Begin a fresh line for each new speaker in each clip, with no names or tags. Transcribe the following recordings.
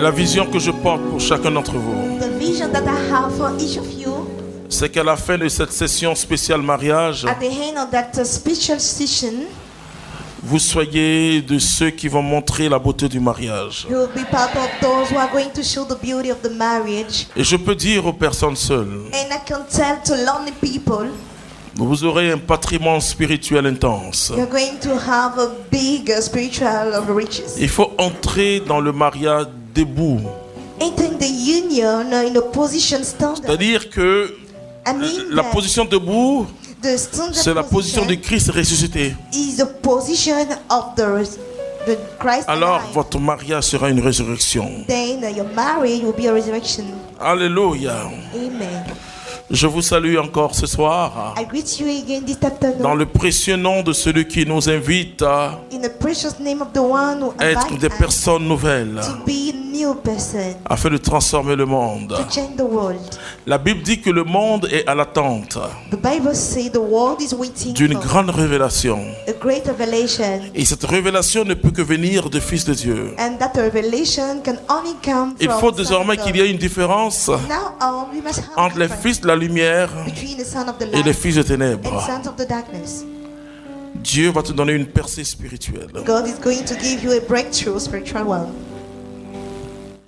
La vision que je porte pour chacun d'entre vous,
The vision that I have for each of you,
c'est qu'à la fin de cette session spéciale mariage,
at the end of that special session,
vous soyez de ceux qui vont montrer la beauté du mariage.
you will be part of those who are going to show the beauty of the marriage.
Et je peux dire aux personnes seules,
And I can tell to lonely people,
vous aurez un patrimoine spirituel intense.
you're going to have a big spiritual riches.
Il faut entrer dans le mariage debout.
Entering the union in a position standard.
C'est-à-dire que
I mean
la
that
position debout,
the standard
c'est la position de Christ ressuscité.
is the position of the Christ
Alors
alive.
votre mariage sera une résurrection.
Then your marriage will be a resurrection.
Alléluia.
Amen.
Je vous salue encore ce soir
I greet you again this afternoon
dans le précieux nom de celui qui nous invite à
in the precious name of the one who
être des
invites us
personnes nouvelles
to be a new person,
afin de transformer le monde.
to change the world.
La Bible dit que le monde est à l'attente
The Bible says the world is waiting
d'une
for
grande révélation.
a great revelation,
Et cette révélation ne peut que venir du Fils de Dieu.
and that revelation can only come
Il
from
faut
the Son
désormais
of
qu'il
God.
y ait une différence
Now we must have
entre les
difference
fils de la lumière
between the son of the
et les
light
fils de
and
ténèbres.
sons of the darkness.
Dieu va te donner une percée spirituelle.
God is going to give you a breakthrough, spiritual one.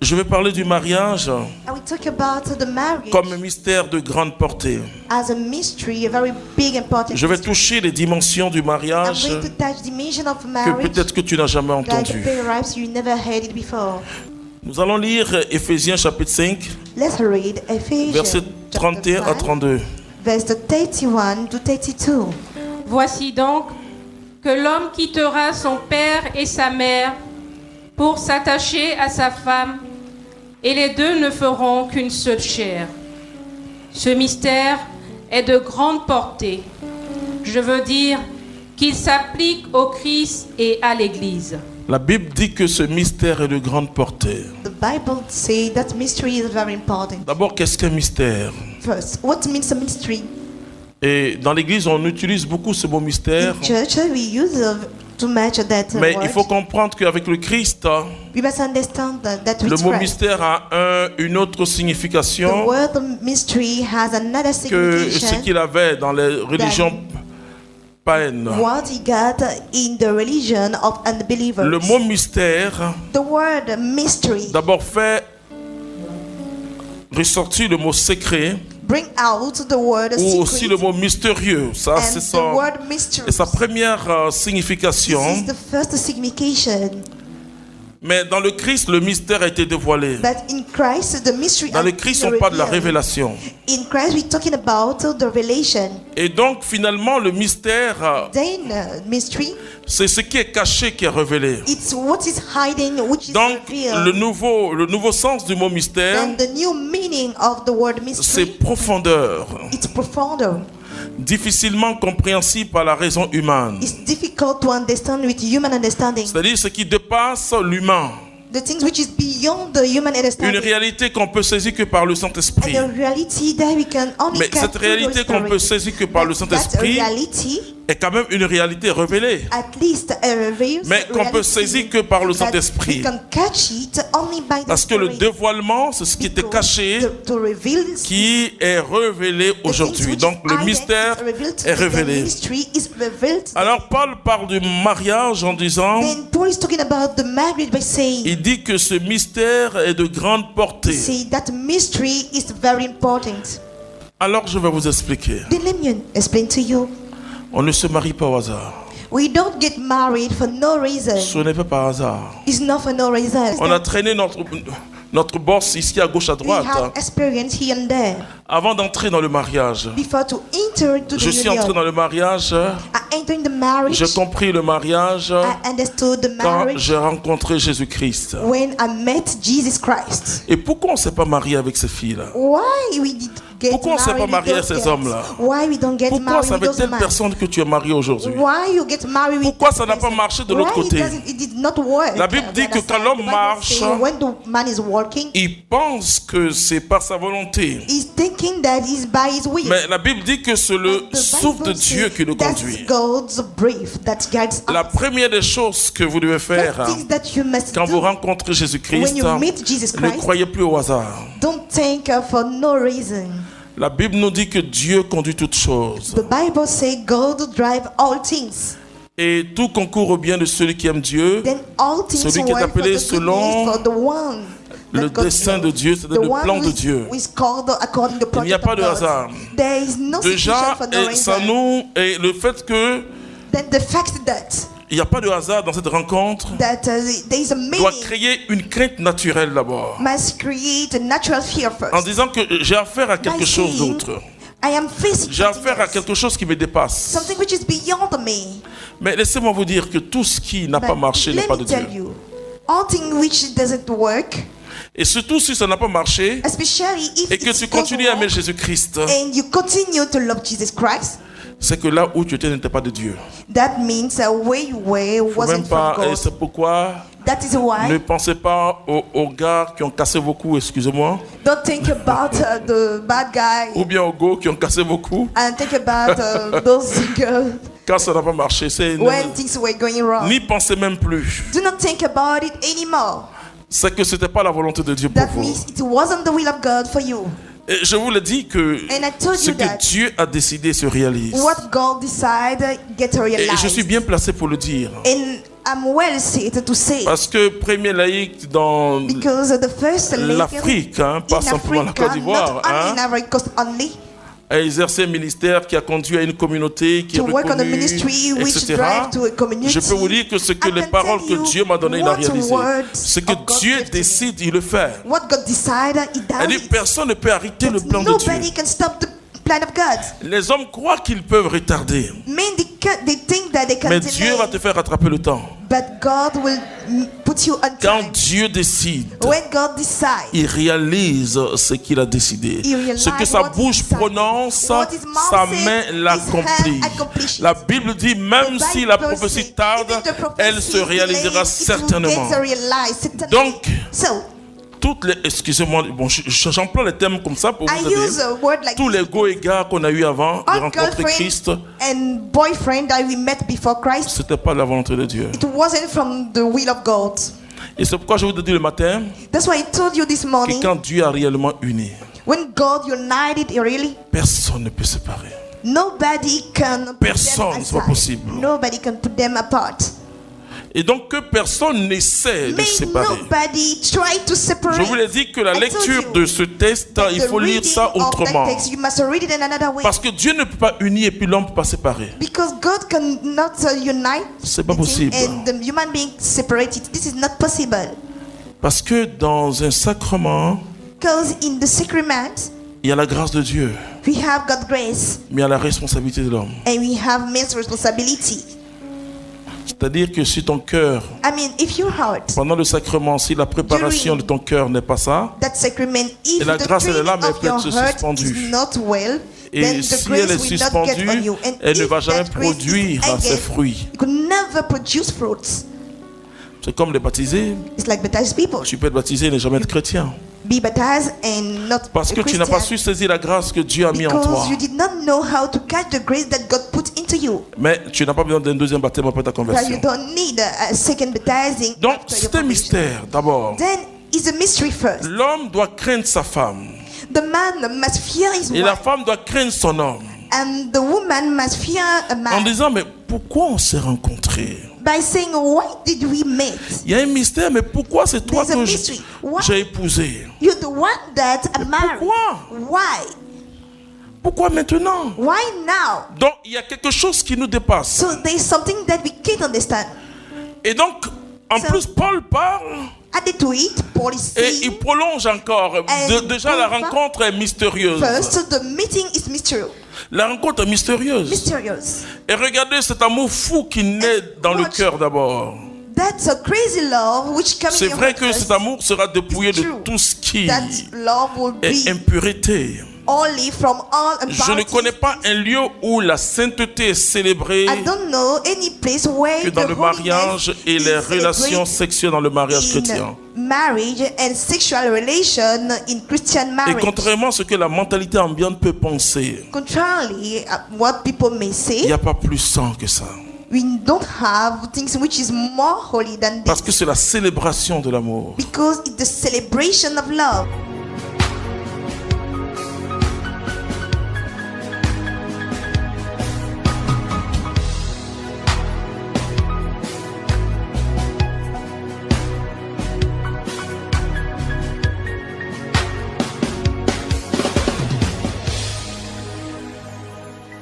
Je vais parler du mariage
And we talk about the marriage
comme un mystère de grande portée.
as a mystery, a very big important
Je vais
mystery.
toucher les dimensions du
I'm
mariage
going to touch dimension of
que
marriage
peut-être que tu n'as jamais
that
entendu.
perhaps you never heard it before.
Nous allons lire Éphésiens chapitre 5,
Let's read Ephesians
versets 31 à 32.
verse 31 to 32.
Voici donc que l'homme quittera son père et sa mère pour s'attacher à sa femme, et les deux ne feront qu'une seule chair. Ce mystère est de grande portée. Je veux dire qu'il s'applique au Christ et à l'Église.
La Bible dit que ce mystère est de grande portée.
The Bible says that mystery is very important.
D'abord, qu'est-ce qu'un mystère?
First, what means a mystery?
Et dans l'Église, on utilise beaucoup ce mot mystère.
In church, we use to match that
Mais
word.
il faut comprendre qu'avec le Christ,
We must understand that
le
with
mot
Christ,
mystère a une autre
the
signification
word mystery has another
que ce
signification
qu'il avait dans les religions païennes.
what he got in the religion of unbelievers.
Le mot mystère,
The word mystery
d'abord fait ressortir le mot secret
bring out the word
ou aussi
secret
le mot mystérieux. Ça,
and
c'est
the
son,
word mystery.
et sa première
This
signification.
is the first signification.
Mais dans le Christ, le mystère a été dévoilé.
But in Christ, the mystery
Dans le
has
Christ,
been
on parle de la
revealed.
révélation.
In Christ, we're talking about the revelation.
Et donc, finalement, le mystère,
Then, mystery,
c'est ce qui est caché qui est révélé.
it's what is hiding, which is
Donc,
revealed.
le nouveau sens du mot mystère,
And the new meaning of the word
c'est
mystery,
profondeur,
it's profounder.
difficilement compréhensible par la raison humaine.
It's difficult to understand with human understanding.
C'est-à-dire ce qui dépasse l'humain.
The things which is beyond the human
Une
understanding.
réalité qu'on peut saisir que par le
And
Saint-Esprit.
the reality that we can only
Mais
catch
cette
through the
réalité qu'on
Spirit.
peut saisir que par le
That
Saint-Esprit
reality,
est quand même une réalité révélée.
at least a reveals
Mais qu'on peut
reality
saisir que par le
that
Saint-Esprit.
we can catch it only by the
Parce que le
Spirit.
dévoilement, c'est ce qui était
Because
caché,
to reveal
qui est révélé
the things
aujourd'hui.
which
Donc le
hidden
mystère
is revealed
est
today. The
révélé.
mystery is revealed today.
Alors Paul parle du mariage en disant,
Then Paul is talking about the marriage by saying,
il dit que ce mystère est de grande portée.
see, that mystery is very important.
Alors je vais vous expliquer.
Then let me explain to you.
On ne se marie pas au hasard.
We don't get married for no reason.
Ce n'est pas par hasard.
It's not for no reason.
On a traîné notre bosse ici à gauche à
We
droite
have experience here and there.
avant d'entrer dans le mariage.
Before to enter into the
Je suis entré
union,
dans le mariage,
I entered the marriage.
j'ai compris le mariage
I understood the
quand
marriage
j'ai rencontré Jésus-Christ.
when I met Jesus Christ.
Et pourquoi on ne s'est pas marié avec ces filles-là?
Why we did get
Pourquoi on s'est
married
pas marié
with
à
those
ces
girls?
hommes-là?
Why we don't get
Pourquoi
married
c'est
with
avec
those
telle
men?
personne que tu es marié aujourd'hui?
Why you get married with
Pourquoi
that
ça n'a pas
person?
marché de l'autre
Why
côté?
it did not work?
La Bible dit que quand l'homme marche,
when the man is working,
il pense que c'est par sa volonté.
he think thinking that is by his will.
Mais la Bible dit que c'est le
The Bible
souffle de Dieu
says
qui le
that's
conduit.
God's breath that guides
La
us.
première des choses que vous devez faire
First things that you must
quand vous
do
rencontrez Jésus-Christ,
when you meet Jesus
ne
Christ,
croyez plus au hasard.
don't think for no reason.
La Bible nous dit que Dieu conduit toutes choses.
The Bible says God drive all things.
Et tout concourt au bien de celui qui aime Dieu.
Then all things
Celui qui est
work for
appelé
the
selon
goodness for the one
le
that God
dessein
loves.
de Dieu, c'est-à-dire
The
le
one
plan de
who
Dieu.
is called according to the
Il n'y a
project
pas
of
de
God.
hasard.
There is no
Déjà,
situation for no
et ça
reason.
nous, et le fait que
Then the fact that
il n'y a pas de hasard dans cette rencontre
there is a
doit
meaning
créer une crainte naturelle d'abord.
must create a natural fear
En
first.
disant que j'ai affaire à quelque
By
chose
saying,
d'autre.
I am facing
J'ai
something
affaire à
else,
quelque chose qui me dépasse.
something which is beyond me.
Mais laissez-moi vous dire que tout ce qui n'a pas
But
marché n'est
let
pas
me
de Dieu.
tell you, all things which doesn't work,
Et surtout si ça n'a pas marché
especially if
et que
it
tu
goes
continues à aimer
wrong,
Jésus-Christ,
and you continue to love Jesus Christ,
c'est que là où tu étais n'était pas de Dieu.
that means where you were
Faut même
wasn't from
pas, et
God.
c'est pourquoi
That is why
ne pensez pas aux gars qui ont cassé beaucoup, excusez-moi,
don't think about the bad guy
ou bien aux gars qui ont cassé beaucoup
and think about those girls
quand ça n'a pas marché.
when things were going wrong.
N'y pensez même plus.
Do not think about it anymore.
C'est que c'était pas la volonté de Dieu pour
That
vous.
means it wasn't the will of God for you.
Et je vous l'ai dit que
And I told
ce
you
que
that
Dieu a décidé se réalise.
what God decided get
Et
realized.
je suis bien placé pour le dire.
And I'm well set to say
Parce que premier laïc dans
because the first lady
l'Afrique, hein, pas
in
simplement la
Africa,
Côte d'Ivoire,
not only
hein,
in Ivory Coast only,
a exercé un ministère qui a conduit à une communauté qui est
to work on a
reconnue,
ministry which
etc.
drive to a community.
Je peux vous dire que ce que
I
les
can
paroles
tell
que
you
Dieu m'a donné, il a
what
réalisé.
words
Ce que
of God
Dieu
gave to me.
décide, il le fait.
What God decided, He does
C'est-à-dire
it.
personne ne peut arrêter le plan de
Nobody
Dieu.
can stop the plan of God.
Les hommes croient qu'ils peuvent retarder,
Men, they think that they can
mais
delay,
Dieu va te faire rattraper le temps.
but God will put you on
Quand
time.
Dieu décide,
When God decides,
il réalise ce qu'il a décidé.
He realizes
Ce que sa
what he
bouche
decided.
prononce,
What his mouth
sa
says,
main
his
l'accomplit.
hand accomplishes.
La Bible dit, même
The
si la
Bible
prophétie
says,
tarde,
even the prophecy
elle se réalisera
delayed, it will
certainement.
get realized, certainly.
Donc,
So,
toutes les, excusez-moi, bon, j'emploie les termes comme ça pour
I
vous
use
aider.
a word like
Tous les go et gars qu'on a eu avant de
our
rencontrer
girlfriend
Christ,
and boyfriend that we met before Christ.
c'était pas la volonté de Dieu.
It wasn't from the will of God.
Et c'est pourquoi je vous ai dit le matin
That's why I told you this
que
morning,
quand Dieu a réellement uni,
when God united really,
personne ne peut séparer.
nobody can put
Personne,
them
c'est pas
aside.
possible.
Nobody can put them apart.
Et donc que personne n'essaie de
May
séparer.
nobody try to separate.
Je vous l'ai dit que la
I told
lecture
you
de ce texte,
that
il
the
faut lire
reading
ça
of that
autrement.
text, you must read it in another way.
Parce que Dieu ne peut pas unir et puis l'homme ne peut pas séparer.
Because God cannot unite
C'est pas
the thing
possible.
and the human being separate it. This is not possible.
Parce que dans un sacrement,
Because in the sacrament,
il y a la grâce de Dieu,
we have God's grace
mais il y a la responsabilité de l'homme.
and we have man's responsibility.
C'est-à-dire que si ton cœur,
I mean, if your heart,
pendant le sacrement, si la préparation de ton cœur n'est pas ça,
that sacrament, if
Et la
the
grâce, elle est là,
training
mais
of
elle
your
peut être
heart
suspendue.
is not well,
et
then the
si
grace
elle est
will not get on
suspendue,
you. And
elle ne
if
va jamais
that grace is
produire ses
engaged,
fruits.
it could never produce fruits.
C'est comme les baptisés.
It's like baptized people.
Tu peux être baptisé et ne jamais être chrétien.
Be baptized and not
Parce que
a
tu n'as pas
Christian.
su saisir la grâce que Dieu a mis en toi.
Because you did not know how to catch the grace that God put into you.
Mais tu n'as pas besoin d'un deuxième baptême après ta
But you
conversion.
don't need a second baptizing.
Donc,
after your
c'est un
conversion.
mystère d'abord.
Then it's a mystery first.
L'homme doit craindre sa femme.
The man must fear his
Et la
wife,
femme doit craindre son homme.
and the woman must fear a
En
man.
disant, mais pourquoi on s'est rencontrés?
By saying, why did we meet?
Il y a un mystère, mais pourquoi c'est toi
There's a
que
mystery. Why?
j'ai épousé?
You're the one that I married.
pourquoi?
Why?
Pourquoi maintenant?
Why now?
Donc, il y a quelque chose qui nous dépasse.
So there's something that we can't understand.
Et donc, en
So-
plus, Paul parle
Added to it, Paul is
et
saying,
il prolonge encore. Déjà, la rencontre est mystérieuse.
first, the meeting is mysterious.
La rencontre est mystérieuse.
Mysterious.
Et regardez cet amour fou qui naît dans le cœur d'abord.
That's a crazy love which comes
C'est
in your
vrai
heart
que
first.
cet amour sera dépouillé de
True.
tout ce qui
That love will
est
be
impureté.
only from all
Je ne connais pas un lieu où la sainteté est célébrée
I don't know any place where
que dans
the
le
holiness
mariage et
is
les relations
celebrated
sexuelles dans le mariage chrétien.
in marriage and sexual relation in Christian
Et
marriage.
contrairement à ce que la mentalité ambiante peut penser,
Contrarily, what people may
il n'y
say,
a pas plus saint que ça.
we don't have things which is more holy than
Parce
this,
que c'est la célébration de l'amour.
because it's the celebration of love.